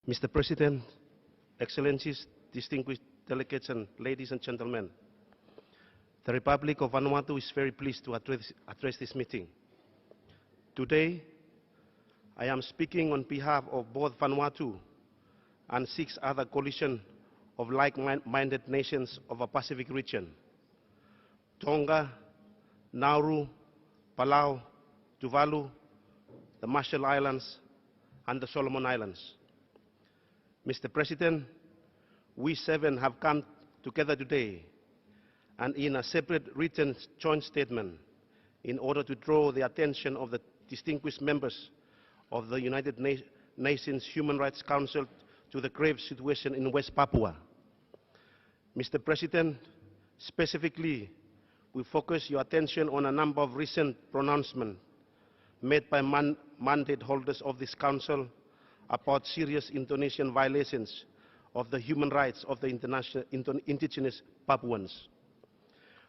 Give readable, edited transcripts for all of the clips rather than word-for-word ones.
Mr. President, Excellencies, distinguished delegates, and ladies and gentlemen, the Republic of Vanuatu is very pleased to address this meeting. Today, I am speaking on behalf of both Vanuatu and 6 other coalition of like-minded nations of a Pacific region: Tonga, Nauru, Palau, Tuvalu, the Marshall Islands, and the Solomon Islands. Mr. President, we 7 have come together today and in a separate written joint statement in order to draw the attention of the distinguished members of the United Nations Human Rights Council to the grave situation in West Papua. Mr. President, specifically, we focus your attention on a number of recent pronouncements made by mandate holders of this Council about serious Indonesian violations of the human rights of the indigenous Papuans.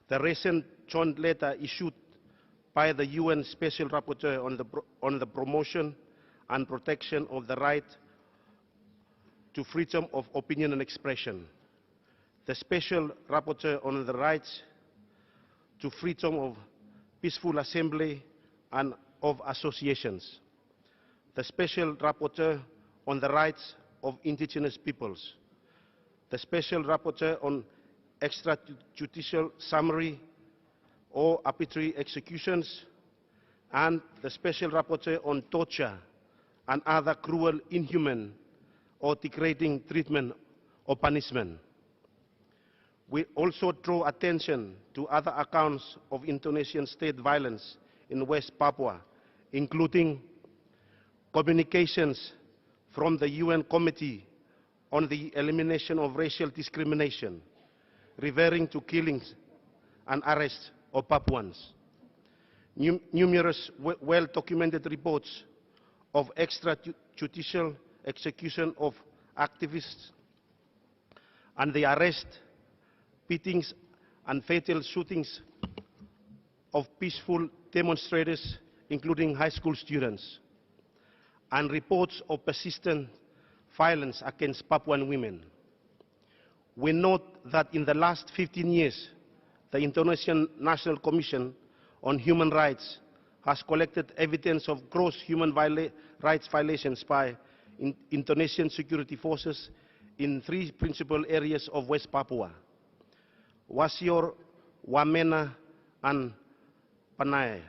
The recent joint letter issued by the UN Special Rapporteur on the promotion and protection of the right to freedom of opinion and expression, the Special Rapporteur on the rights to freedom of peaceful assembly and of associations, the Special Rapporteur on the rights of indigenous peoples, the Special Rapporteur on extrajudicial summary or arbitrary executions, and the Special Rapporteur on torture and other cruel, inhuman, or degrading treatment or punishment. We also draw attention to other accounts of Indonesian state violence in West Papua, including communications from the UN Committee on the Elimination of Racial Discrimination, referring to killings and arrests of Papuans. Numerous well-documented reports of extrajudicial execution of activists and the arrest, beatings, and fatal shootings of peaceful demonstrators, including high school students, and reports of persistent violence against Papuan women. We note that in the last 15 years, the Indonesian National Commission on Human Rights has collected evidence of gross human rights violations by Indonesian security forces in 3 principal areas of West Papua: Wasior, Wamena, and Panay.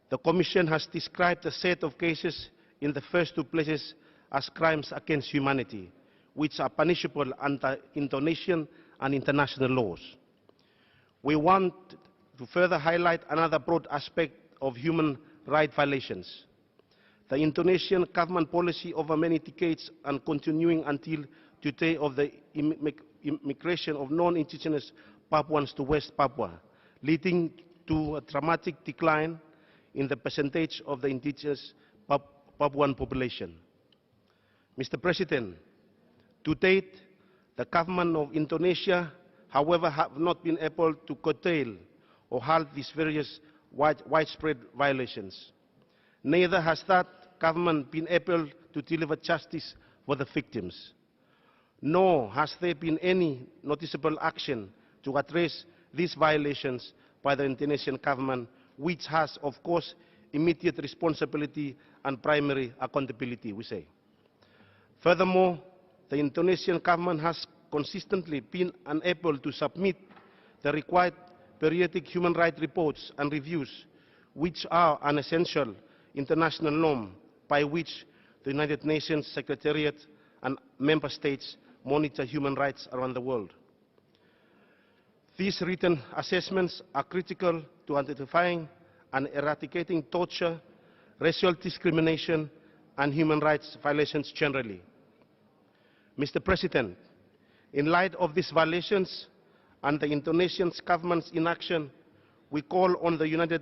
The Commission has described a set of cases in the first 2 places as crimes against humanity, which are punishable under Indonesian and international laws. We want to further highlight another broad aspect of human rights violations: the Indonesian government policy over many decades and continuing until today of the immigration of non-indigenous Papuans to West Papua, leading to a dramatic decline in the percentage of the indigenous Papuan population. Mr. President, to date, the government of Indonesia, however, have not been able to curtail or halt these various widespread violations. Neither has that government been able to deliver justice for the victims, nor has there been any noticeable action to address these violations by the Indonesian government, which has, of course, immediate responsibility and primary accountability, we say. Furthermore, the Indonesian government has consistently been unable to submit the required periodic human rights reports and reviews, which are an essential international norm by which the United Nations Secretariat and member states monitor human rights around the world. These written assessments are critical to identifying and eradicating torture, racial discrimination, and human rights violations generally. Mr. President, in light of these violations and the Indonesian government's inaction, we call on the United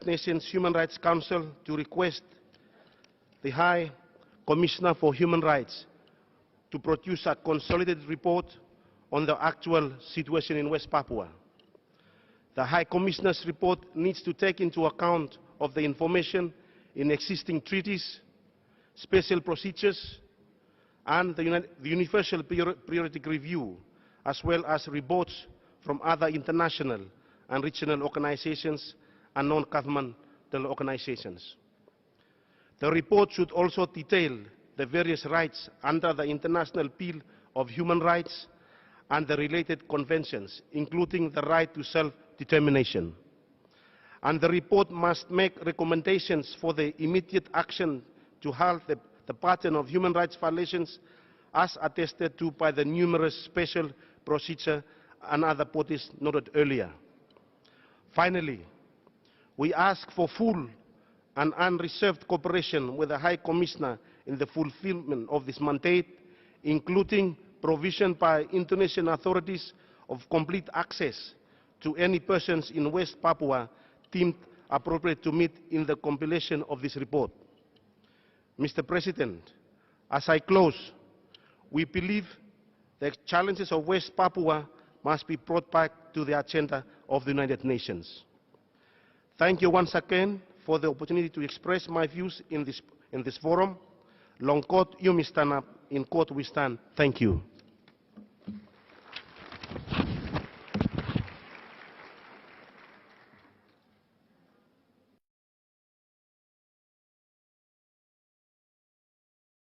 Nations Human Rights Council to request the High Commissioner for Human Rights to produce a consolidated report on the actual situation in West Papua. The High Commissioner's report needs to take into account of the information in existing treaties, special procedures, and the Universal Periodic Review, as well as reports from other international and regional organizations and non-governmental organizations. The report should also detail the various rights under the International Bill of Human Rights and the related conventions, including the right to self-determination. And the report must make recommendations for the immediate action to halt the pattern of human rights violations as attested to by the numerous special procedure and other bodies noted earlier. Finally, we ask for full and unreserved cooperation with the High Commissioner in the fulfillment of this mandate, including provision by Indonesian authorities of complete access to any persons in West Papua deemed appropriate to meet in the compilation of this report. Mr. President, as I close, we believe the challenges of West Papua must be brought back to the agenda of the United Nations. Thank you once again for the opportunity to express my views in this forum. Long court, you may stand up. In court, we stand. Thank you.